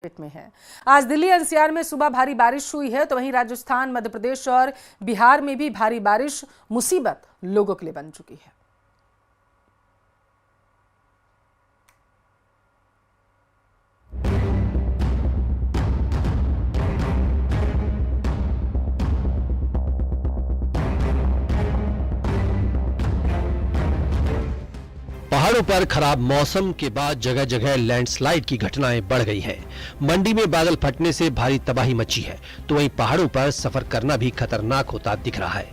में है। आज दिल्ली एनसीआर में सुबह भारी बारिश हुई है, तो वहीं राजस्थान, मध्य प्रदेश और बिहार में भी भारी बारिश मुसीबत लोगों के लिए बन चुकी है। पहाड़ों पर खराब मौसम के बाद जगह जगह लैंडस्लाइड की घटनाएं बढ़ गई हैं। मंडी में बादल फटने से भारी तबाही मची है, तो वहीं पहाड़ों पर सफर करना भी खतरनाक होता दिख रहा है।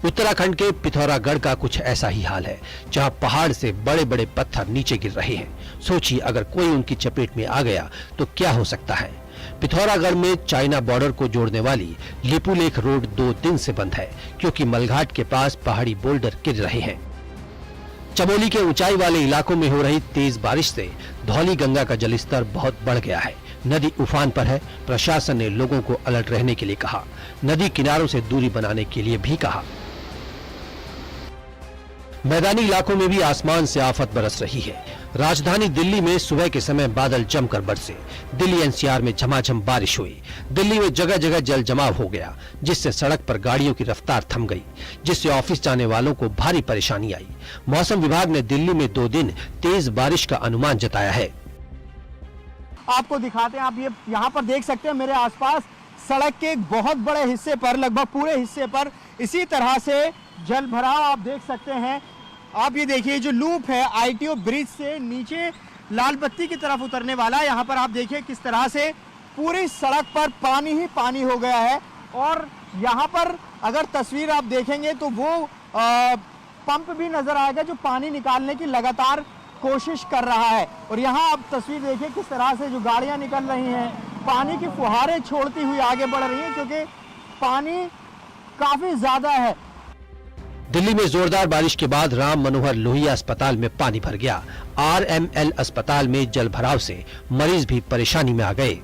उत्तराखंड के पिथौरागढ़ का कुछ ऐसा ही हाल है, जहां पहाड़ से बड़े बड़े पत्थर नीचे गिर रहे हैं। सोचिए, अगर कोई उनकी चपेट में आ गया तो क्या हो सकता है। पिथौरागढ़ में चाइना बॉर्डर को जोड़ने वाली लिपुलेख रोड 2 दिन से बंद है, क्योंकि मलघाट के पास पहाड़ी बोल्डर गिर रहे हैं। चमोली के ऊंचाई वाले इलाकों में हो रही तेज बारिश से धौली गंगा का जलस्तर बहुत बढ़ गया है। नदी उफान पर है। प्रशासन ने लोगों को अलर्ट रहने के लिए कहा, नदी किनारों से दूरी बनाने के लिए भी कहा। मैदानी इलाकों में भी आसमान से आफत बरस रही है। राजधानी दिल्ली में सुबह के समय बादल जमकर बरसे। दिल्ली एनसीआर में झमाझम बारिश हुई। दिल्ली में जगह जगह जल जमाव हो गया, जिससे सड़क पर गाड़ियों की रफ्तार थम गई, जिससे ऑफिस जाने वालों को भारी परेशानी आई। मौसम विभाग ने दिल्ली में 2 दिन तेज बारिश का अनुमान जताया है। आपको दिखाते हैं, आप ये यहाँ पर देख सकते हैं मेरे आसपास सड़क के एक बहुत बड़े हिस्से पर, लगभग पूरे हिस्से पर इसी तरह से जल भराव आप देख सकते हैं। आप ये देखिए, जो लूप है आईटीओ ब्रिज से नीचे लाल बत्ती की तरफ उतरने वाला, यहाँ पर आप देखिए किस तरह से पूरी सड़क पर पानी ही पानी हो गया है। और यहाँ पर अगर तस्वीर आप देखेंगे तो वो पंप भी नजर आएगा, जो पानी निकालने की लगातार कोशिश कर रहा है। और यहाँ आप तस्वीर देखिए किस तरह से जो गाड़ियाँ निकल रही हैं, पानी की फुहारें छोड़ती हुई आगे बढ़ रही हैं, क्योंकि पानी काफी ज्यादा है। दिल्ली में जोरदार बारिश के बाद राम मनोहर लोहिया अस्पताल में पानी भर गया। आरएमएल अस्पताल में जल भराव से मरीज भी परेशानी में आ गए।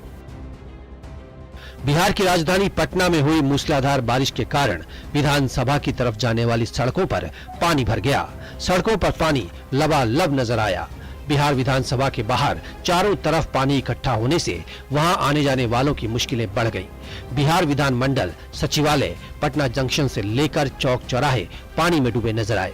बिहार की राजधानी पटना में हुई मूसलाधार बारिश के कारण विधानसभा की तरफ जाने वाली सड़कों पर पानी भर गया। सड़कों पर पानी लबालब नजर आया। बिहार विधानसभा के बाहर चारों तरफ पानी इकट्ठा होने से वहां आने जाने वालों की मुश्किलें बढ़ गईं। बिहार विधानमंडल सचिवालय पटना जंक्शन से लेकर चौक चौराहे पानी में डूबे नजर आए।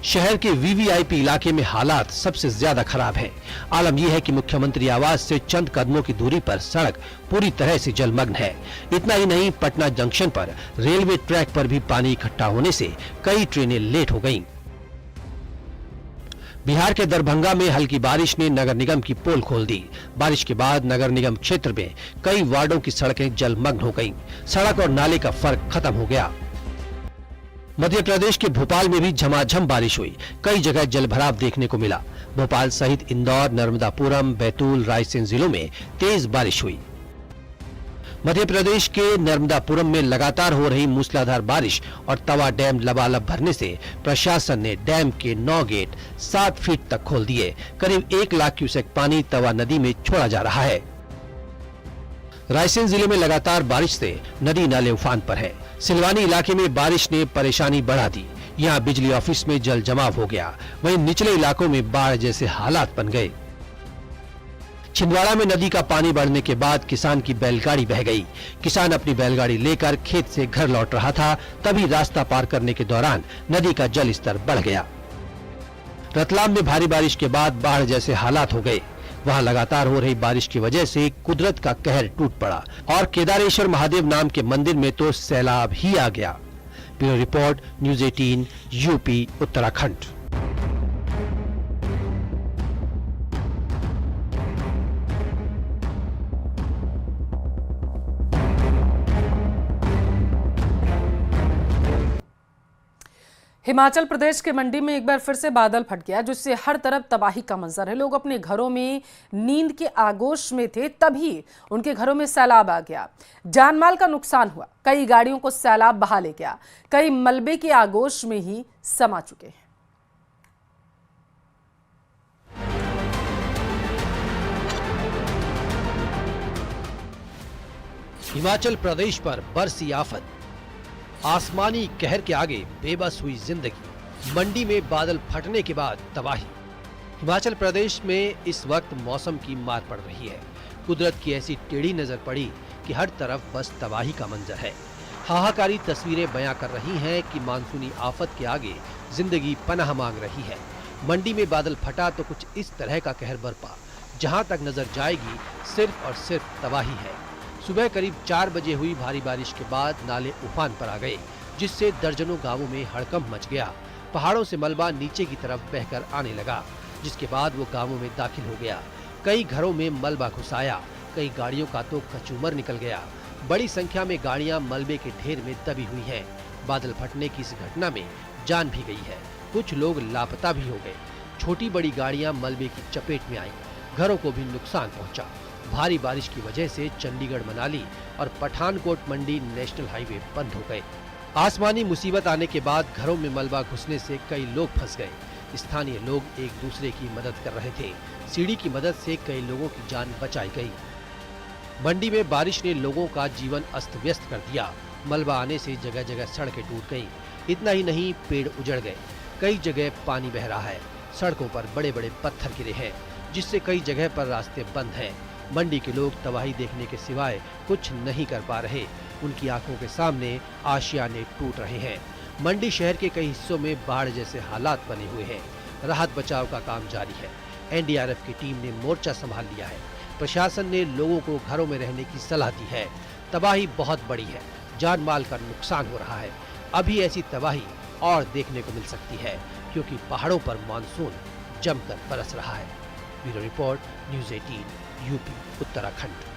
शहर के वीवीआईपी इलाके में हालात सबसे ज्यादा खराब है। आलम यह है कि मुख्यमंत्री आवास से चंद कदमों की दूरी पर सड़क पूरी तरह से जलमग्न है। इतना ही नहीं, पटना जंक्शन पर रेलवे ट्रैक पर भी पानी इकट्ठा होने से कई ट्रेनें लेट हो गईं। बिहार के दरभंगा में हल्की बारिश ने नगर निगम की पोल खोल दी। बारिश के बाद नगर निगम क्षेत्र में कई वार्डों की सड़कें जलमग्न हो गईं। सड़क और नाले का फर्क खत्म हो गया। मध्य प्रदेश के भोपाल में भी झमाझम बारिश हुई। कई जगह जलभराव देखने को मिला। भोपाल सहित इंदौर, नर्मदापुरम, बैतूल, रायसेन जिलों में तेज बारिश हुई। मध्य प्रदेश के नर्मदापुरम में लगातार हो रही मूसलाधार बारिश और तवा डैम लबालब भरने से प्रशासन ने डैम के 9 गेट 7 फीट तक खोल दिए। करीब 1 लाख क्यूसेक पानी तवा नदी में छोड़ा जा रहा है। रायसेन जिले में लगातार बारिश से नदी नाले उफान पर है। सिलवानी इलाके में बारिश ने परेशानी बढ़ा दी। यहाँ बिजली ऑफिस में जल जमाव हो गया। वहीं निचले इलाकों में बाढ़ जैसे हालात बन गए। छिंदवाड़ा में नदी का पानी बढ़ने के बाद किसान की बैलगाड़ी बह गई। किसान अपनी बैलगाड़ी लेकर खेत से घर लौट रहा था, तभी रास्ता पार करने के दौरान नदी का जल स्तर बढ़ गया। रतलाम में भारी बारिश के बाद बाढ़ जैसे हालात हो गए। वहां लगातार हो रही बारिश की वजह से कुदरत का कहर टूट पड़ा और केदारेश्वर महादेव नाम के मंदिर में तो सैलाब ही आ गया। Bureau report, news 18, UP, Uttarakhand. Himachal Pradesh के मंडी में एक बार फिर से बादल फट गया, जिससे हर तरफ तबाही का मंजर है। लोग अपने घरों में नींद के आगोश में थे, तभी उनके घरों में सैलाब आ गया। जानमाल का नुकसान हुआ। कई गाड़ियों को सैलाब बहा ले गया। कई मलबे के आगोश में ही समा चुके हैं। हिमाचल प्रदेश पर बरसी आफत। आसमानी कहर के आगे बेबस हुई जिंदगी। मंडी में बादल फटने के बाद तबाही। हिमाचल प्रदेश में इस वक्त मौसम की मार पड़ रही है। कुदरत की ऐसी टेढ़ी नजर पड़ी कि हर तरफ बस तबाही का मंजर है। हाहाकारी तस्वीरें बयां कर रही हैं कि मानसूनी आफत के आगे जिंदगी पनाह मांग रही है। मंडी में बादल फटा तो कुछ इस तरह का कहर बरपा, जहां तक नजर जाएगी सिर्फ और सिर्फ तबाही है। सुबह करीब 4 बजे हुई भारी बारिश के बाद नाले उफान पर आ गए, जिससे दर्जनों गांवों में हड़कंप मच गया। पहाड़ों से मलबा नीचे की तरफ बहकर आने लगा, जिसके बाद वो गांवों में दाखिल हो गया। कई घरों में मलबा घुस आया, कई गाड़ियों का तो कचूमर निकल गया। बड़ी संख्या में गाड़ियां मलबे के ढेर में दबी हुई हैं। बादल फटने की इस घटना में जान भी गई है, कुछ लोग लापता भी हो गए। छोटी बड़ी गाड़ियां मलबे की चपेट में आईं, घरों को भी नुकसान पहुंचा। भारी बारिश की वजह से चंडीगढ़ मनाली और पठानकोट मंडी नेशनल हाईवे बंद हो गए। आसमानी मुसीबत आने के बाद घरों में मलबा घुसने से कई लोग फंस गए। स्थानीय लोग एक दूसरे की मदद कर रहे थे। सीढ़ी की मदद से कई लोगों की जान बचाई गई। मंडी में बारिश ने लोगों का जीवन अस्त व्यस्त कर दिया। मलबा आने से जगह जगह सड़कें टूट गईं। इतना ही नहीं, पेड़ उजड़ गए। कई जगह पानी बह रहा है। सड़कों पर बड़े बड़े पत्थर गिरे हैं, जिससे कई जगह पर रास्ते बंद हैं। मंडी के लोग तबाही देखने के सिवाय कुछ नहीं कर पा रहे। उनकी आंखों के सामने आशियाने टूट रहे हैं। मंडी शहर के कई हिस्सों में बाढ़ जैसे हालात बने हुए हैं। राहत बचाव का काम जारी है। एनडीआरएफ की टीम ने मोर्चा संभाल लिया है। प्रशासन ने लोगों को घरों में रहने की सलाह दी है। तबाही बहुत बड़ी है, जान माल का नुकसान हो रहा है। अभी ऐसी तबाही और देखने को मिल सकती है, क्योंकि पहाड़ों पर मानसून जमकर बरस रहा है। Bureau report, news 18, UP, Uttarakhand.